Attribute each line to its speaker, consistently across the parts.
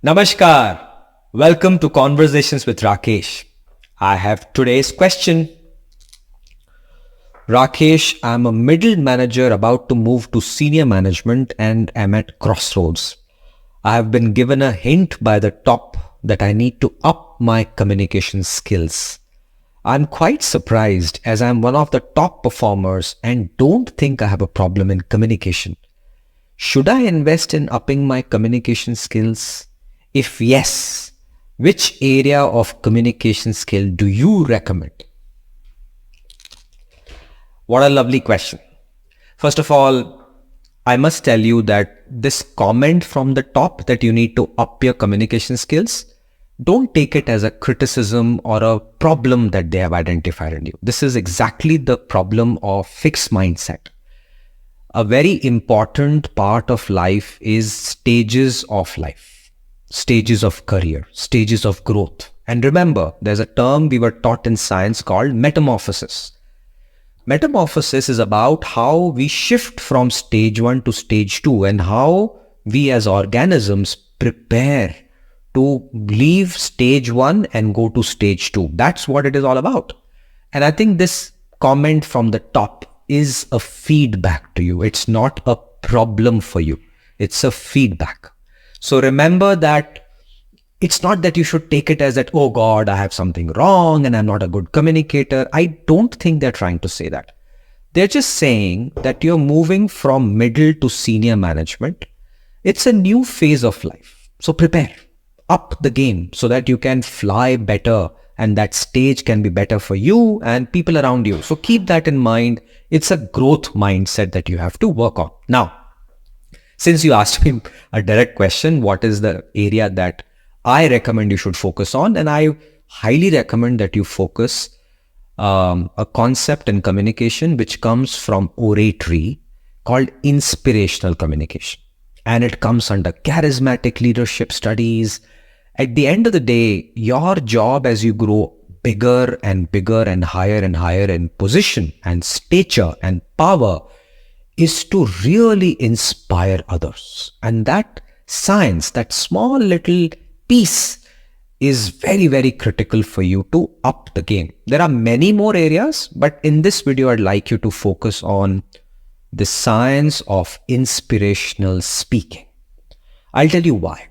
Speaker 1: Namaskar. Welcome to Conversations with Rakesh. I have today's question. Rakesh, I'm a middle manager about to move to senior management and am at crossroads. I have been given a hint by the top that I need to up my communication skills. I'm quite surprised as I'm one of the top performers and don't think I have a problem in communication. Should I invest in upping my communication skills? If yes, which area of communication skill do you recommend? What a lovely question. First of all, I must tell you that this comment from the top that you need to up your communication skills, don't take it as a criticism or a problem that they have identified in you. This is exactly the problem of fixed mindset. A very important part of life is stages of life. Stages of career, stages of growth. And remember, there's a term we were taught in science called metamorphosis. Metamorphosis is about how we shift from stage 1 to stage 2 and how we as organisms prepare to leave stage 1 and go to stage 2. That's what it is all about. And I think this comment from the top is a feedback to you. It's not a problem for you. It's a feedback. So remember that it's not that you should take it as that, oh God, I have something wrong and I'm not a good communicator. I don't think they're trying to say that. They're just saying that you're moving from middle to senior management. It's a new phase of life. So prepare, up the game so that you can fly better and that stage can be better for you and people around you. So keep that in mind. It's a growth mindset that you have to work on. Now, since you asked me a direct question, what is the area that I recommend you should focus on? And I highly recommend that you focus a concept in communication which comes from oratory called inspirational communication. And it comes under charismatic leadership studies. At the end of the day, your job as you grow bigger and bigger and higher in position and stature and power is to really inspire others. And that science, that small little piece is very, very critical for you to up the game. There are many more areas, but in this video, I'd like you to focus on the science of inspirational speaking. I'll tell you why.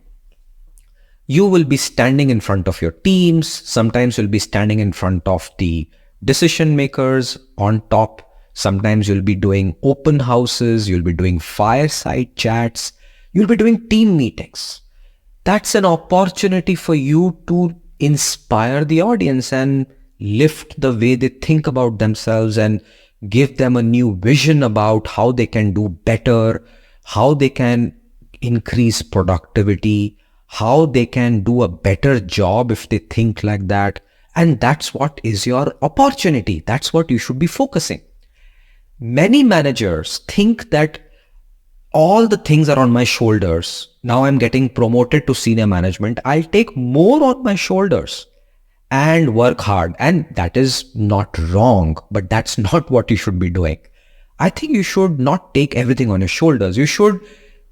Speaker 1: You will be standing in front of your teams. Sometimes you'll be standing in front of the decision makers on top. Sometimes you'll be doing open houses, you'll be doing fireside chats, you'll be doing team meetings. That's an opportunity for you to inspire the audience and lift the way they think about themselves and give them a new vision about how they can do better, how they can increase productivity, how they can do a better job if they think like that. And that's what is your opportunity. That's what you should be focusing. Many managers think that all the things are on my shoulders. Now I'm getting promoted to senior management. I'll take more on my shoulders and work hard. And that is not wrong, but that's not what you should be doing. I think you should not take everything on your shoulders. You should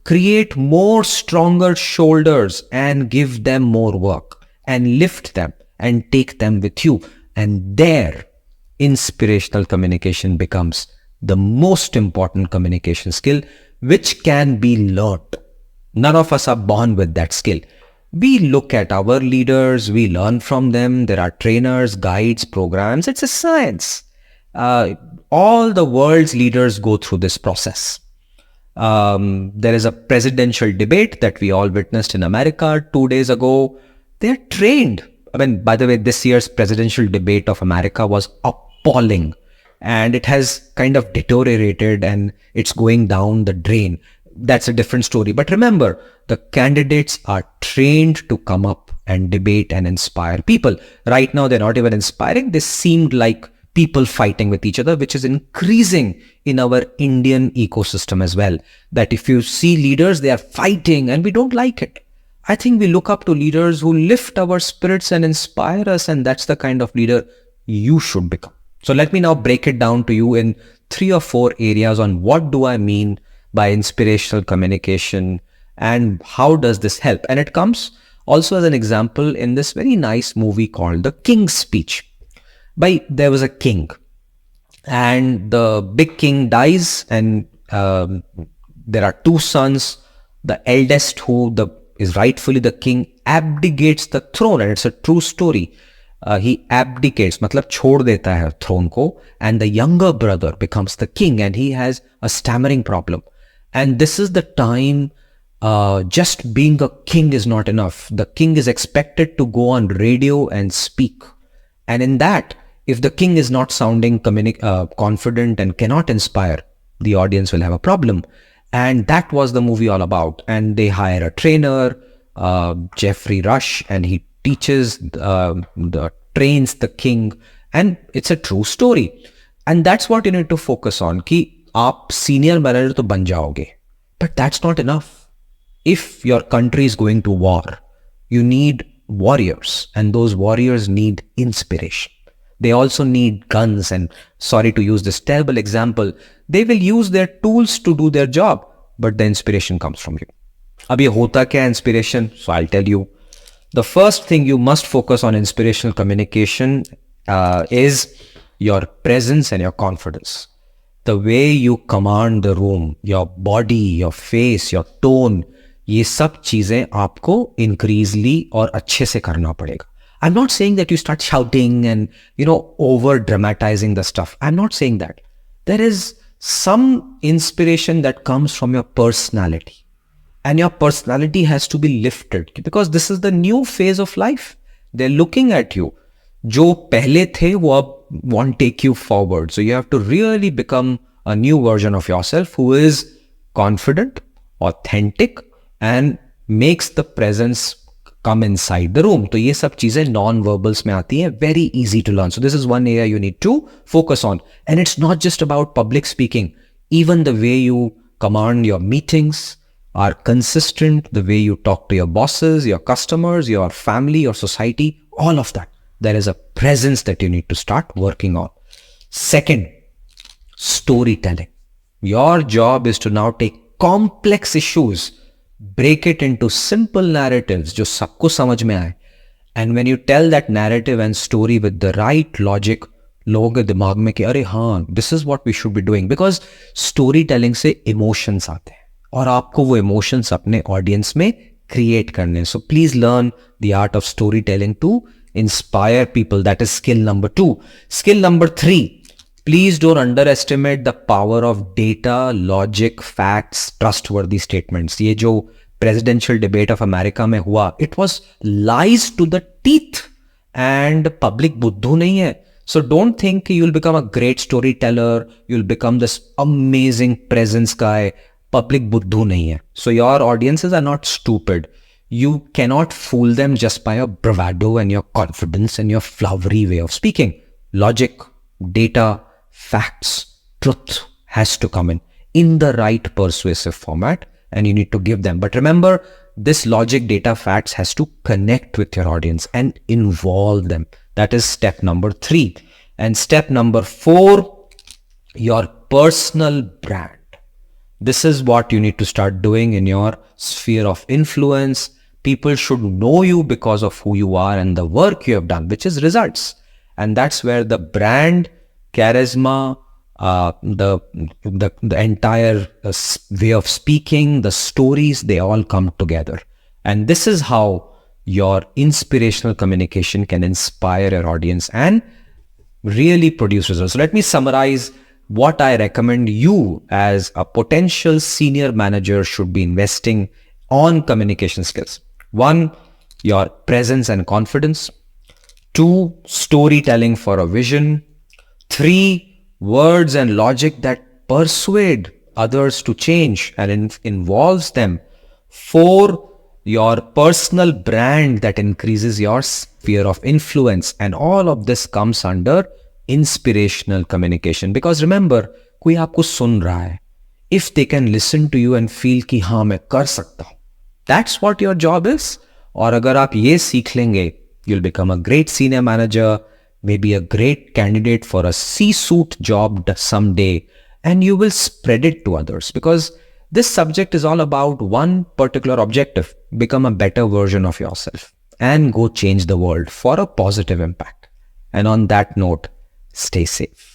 Speaker 1: create more stronger shoulders and give them more work and lift them and take them with you. And there, inspirational communication becomes the most important communication skill, which can be learned. None of us are born with that skill. We look at our leaders, we learn from them. There are trainers, guides, programs. It's a science. All the world's leaders go through this process. There is a presidential debate that we all witnessed in America 2 days ago. They're trained. I mean, by the way, this year's presidential debate of America was appalling. And it has kind of deteriorated and it's going down the drain. That's a different story. But remember, the candidates are trained to come up and debate and inspire people. Right now, they're not even inspiring. This seemed like people fighting with each other, which is increasing in our Indian ecosystem as well. That if you see leaders, they are fighting and we don't like it. I think we look up to leaders who lift our spirits and inspire us. And that's the kind of leader you should become. So let me now break it down to you in 3 or 4 areas on what do I mean by inspirational communication and how does this help. And it comes Also, as an example, in this very nice movie called The King's Speech, there was a king, and the big king dies, and there are two sons. The eldest, who is rightfully the king, abdicates the throne, and it's a true story. He abdicates, matlab chhod deta hai throne ko, and the younger brother becomes the king, and he has a stammering problem. And this is the time, just being a king is not enough. The king is expected to go on radio and speak. And in that, if the king is not sounding confident and cannot inspire, the audience will have a problem. And that was the movie all about. And they hire a trainer, Jeffrey Rush, and he teaches, trains the king. And it's a true story. And that's what you need to focus on. Ki aap senior manager to ban jaoge. But that's not enough. If your country is going to war, you need warriors, and those warriors need inspiration. They also need guns, and sorry to use this terrible example, they will use their tools to do their job, but the inspiration comes from you. Ab ye hota kya inspiration? So I'll tell you. The first thing you must focus on inspirational communication is your presence and your confidence. The way you command the room, your body, your face, your tone, ये सब चीजें आपको increasingly और अच्छे से करना पड़ेगा. I'm not saying that you start shouting and, over dramatizing the stuff. I'm not saying that. There is some inspiration that comes from your personality. And your personality has to be lifted, because this is the new phase of life. They're looking at you. जो पहले थे वो अब won't take you forward. So you have to really become a new version of yourself who is confident, authentic, and makes the presence come inside the room. तो ये सब चीजें non-verbals में आती हैं, very easy to learn. So this is one area you need to focus on. And it's not just about public speaking. Even the way you command your meetings are consistent, the way you talk to your bosses, your customers, your family, your society, all of that. There is a presence that you need to start working on. Second, storytelling. Your job is to now take complex issues, break it into simple narratives जो सबको समझ में आए. And when you tell that narrative and story with the right logic, लोगों के दिमाग में कि अरे हाँ, this is what we should be doing. Because storytelling से emotions आते हैं और आपको वो emotions अपने audience में create करने हैं. So please learn the art of storytelling to inspire people. That is skill number 2. Skill number 3. Please don't underestimate the power of data, logic, facts, trustworthy statements. ये जो presidential debate of America में हुआ, it was lies to the teeth, and public बुद्धू नहीं है. So don't think you'll become a great storyteller, you'll become this amazing presence guy. Public बुद्धू नहीं है. So your audiences are not stupid. You cannot fool them just by your bravado and your confidence and your flowery way of speaking. Logic, data, facts, truth has to come in the right persuasive format, and you need to give them. But remember, this logic, data, facts has to connect with your audience and involve them. That is step number 3. And step number 4, your personal brand. This is what you need to start doing in your sphere of influence. People should know you because of who you are and the work you have done, which is results. And that's where the brand, charisma, the entire way of speaking, the stories, they all come together. And this is how your inspirational communication can inspire your audience and really produce results. So let me summarize what I recommend you as a potential senior manager should be investing on communication skills. 1, your presence and confidence. 2, storytelling for a vision. 3, words and logic that persuade others to change and involves them. 4, your personal brand that increases your sphere of influence. And all of this comes under inspirational communication. Because remember, कोई आपको सुन रहा है. If they can listen to you and feel कि हाँ मैं कर सकता हूँ, that's what your job is. और अगर आप ये सीख लेंगे, you'll become a great senior manager, maybe a great candidate for a C-suite job someday, and you will spread it to others. Because this subject is all about one particular objective, become a better version of yourself and go change the world for a positive impact. And on that note, stay safe.